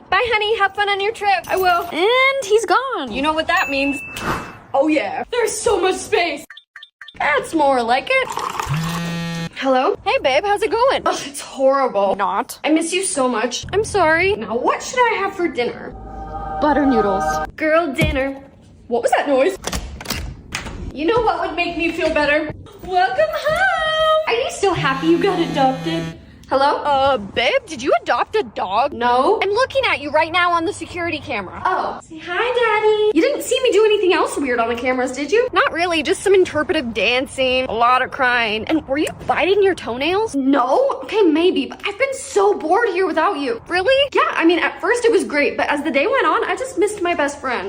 Bye, honey. Have fun on your trip. I will. And he's gone. You know what that means. Oh yeah, there's so much space. That's more like it. Hello? Hey babe, how's it going? Oh, it's horrible. Not. I miss you so much. I'm sorry. Now, what should I have for dinner? Butter noodles. Girl dinner. What was that noise? You know what would make me feel better? Welcome home! Are you so happy you got adopted? Hello? Babe, did you adopt a dog? No. I'm looking at you right now on the security camera. Oh. Say hi, Daddy. You didn't see me do anything else weird on the cameras, did you? Not really, just some interpretive dancing, a lot of crying. And were you biting your toenails? No? Okay, maybe, but I've been so bored here without you. Really? Yeah, I mean, at first it was great, but as the day went on, I just missed my best friend.